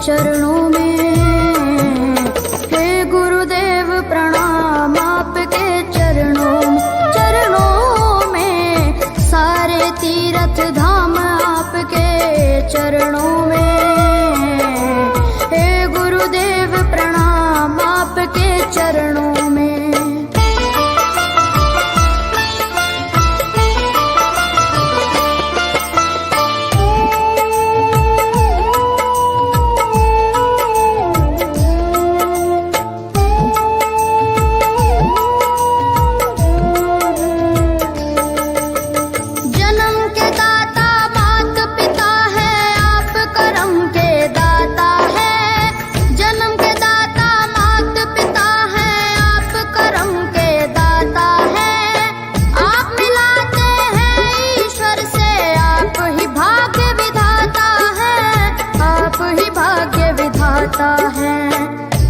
चरणों में। हे गुरुदेव प्रणाम आपके चरणों में, सारे तीर्थ धाम आपके चरणों में। हे गुरुदेव प्रणाम आपके चरणों में।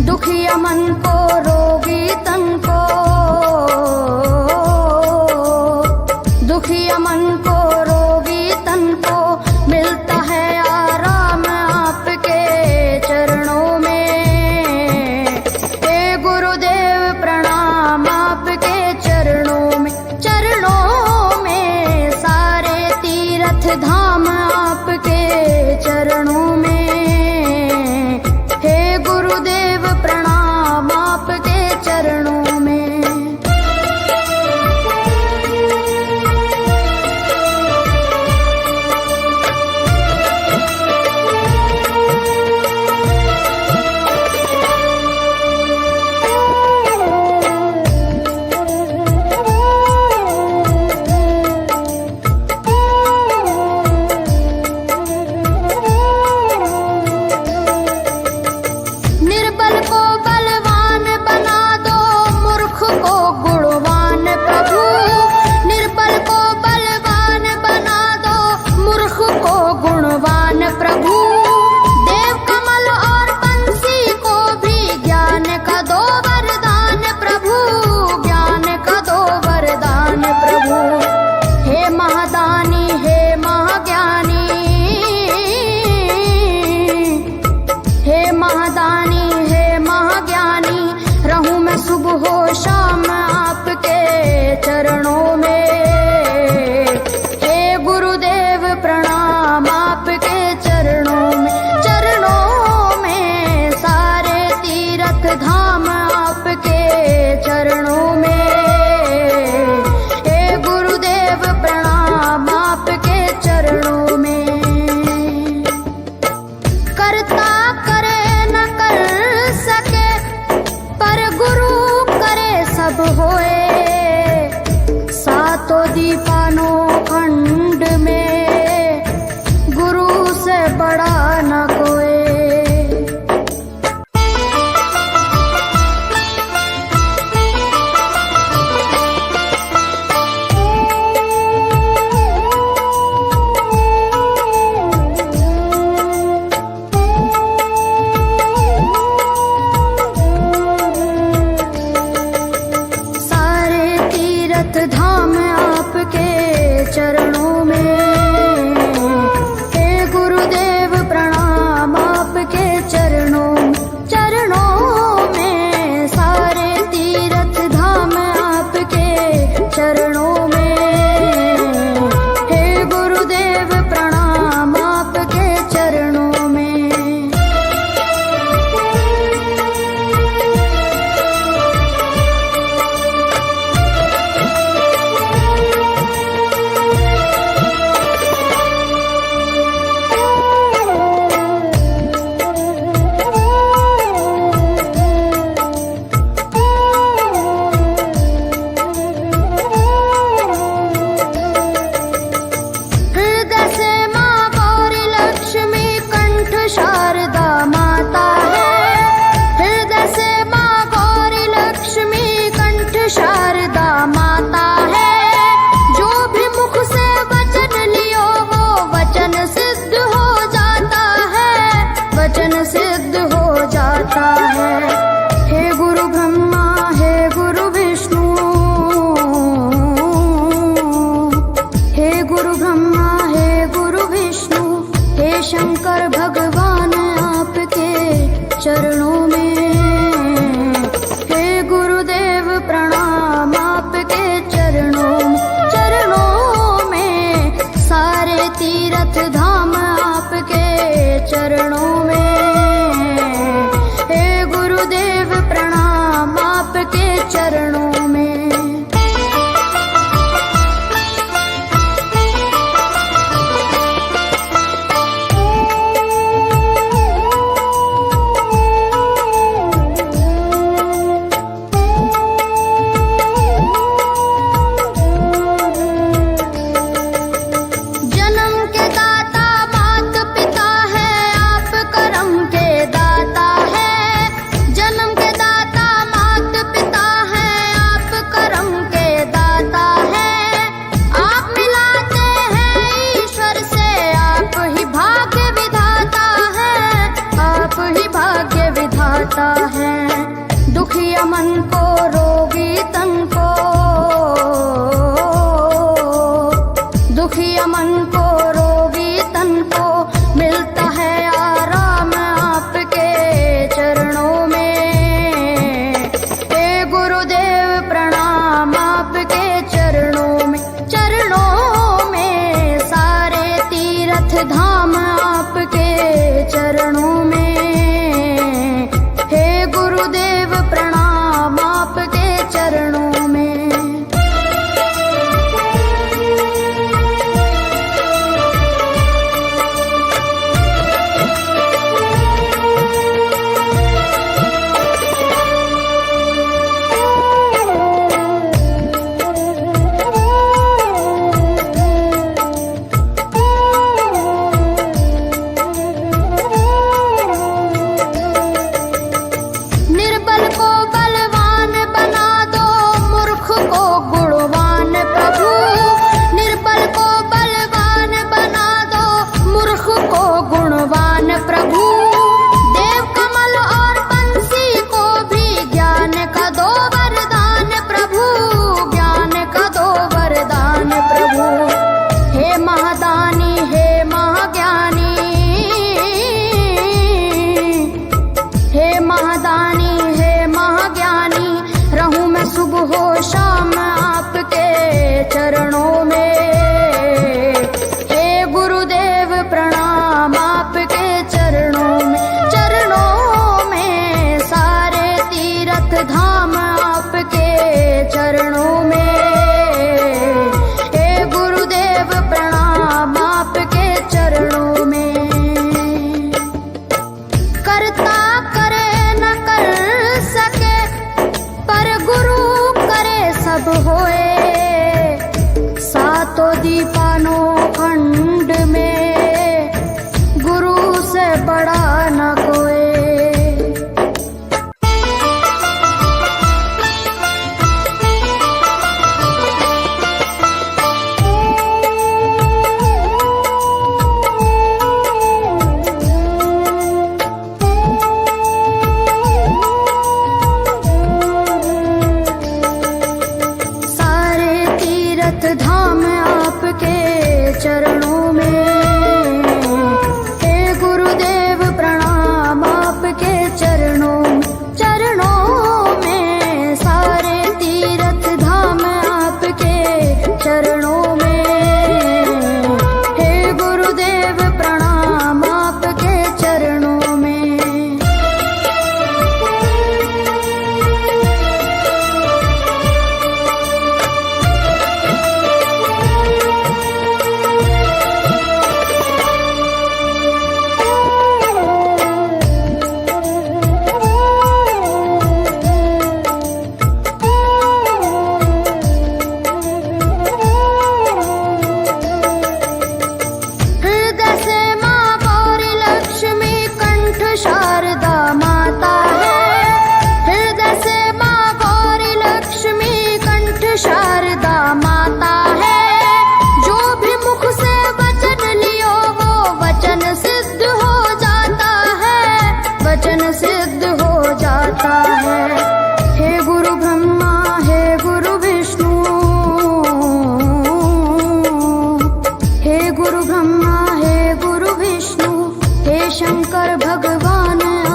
दुखिया मन को रोगी तन को, दुखिया मन को रोगी तन को मिलता है आराम आपके चरणों में। हे गुरुदेव प्रणाम आपके चरणों में, चरणों में सारे तीर्थ धाम आपके चरणों में। गुरुदेव प्रणाम आपके चरणों में। सुबह शाम आपके चरणों में। हे गुरुदेव प्रणाम आपके चरणों में, चरणों में सारे तीर्थ धाम आपके चरणों में। हे गुरुदेव प्रणाम आपके चरणों में। करता करे न कर सके पर गुरु करे सब होए, सातों दीपानों खंड में गुरु से बड़ा न कोई। धाम आपके चरणों में। हे गुरुदेव प्रणाम आपके चरणों में, सारे तीर्थ धाम आपके चरणों में। हे गुरुदेव प्रणाम आपके चरणों में। शंकर भगवान आपके चरणों में। हे गुरुदेव प्रणाम आपके चरणों में, सारे तीर्थ धाम आपके चरणों में। हे गुरुदेव प्रणाम आपके चरणों में। है दुखिया मन को, रोगी तन को, दुखिया मन को, रोगी तन को मिलता है आराम आपके चरणों में। हे गुरुदेव प्रणाम आपके चरणों में, चरणों में, सारे तीर्थ धाम आपके चरणों में। गुरुदेव प्रणाम आपके चरणों में। सुबह शाम आपके चरणों में। हे गुरुदेव प्रणाम आपके चरणों में, चरणों में, सारे तीर्थ धाम आपके चरणों में। हे गुरुदेव प्रणाम आपके चरणों में। करता करे न कर सके पर गुरु सब होए, सातों दीपानों खंड में गुरु से बड़ा न कोई। धाम आपके चरणों में। हे गुरुदेव प्रणाम आपके चरणों में, सारे तीर्थ धाम आपके चरणों में। हे गुरुदेव प्रणाम आपके चरणों में। सिद्ध हो जाता है। हे गुरु ब्रह्मा, हे गुरु विष्णु, हे गुरु ब्रह्मा, हे गुरु विष्णु, हे शंकर भगवान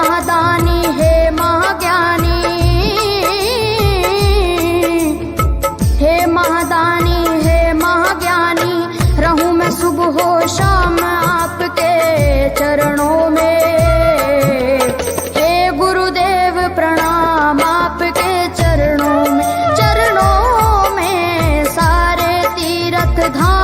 महादानी हे महाज्ञानी, हे महादानी हे महाज्ञानी, रहूं मैं सुबह हो शाम आपके चरणों में। हे गुरुदेव प्रणाम आपके चरणों में, चरणों में सारे तीर्थ धाम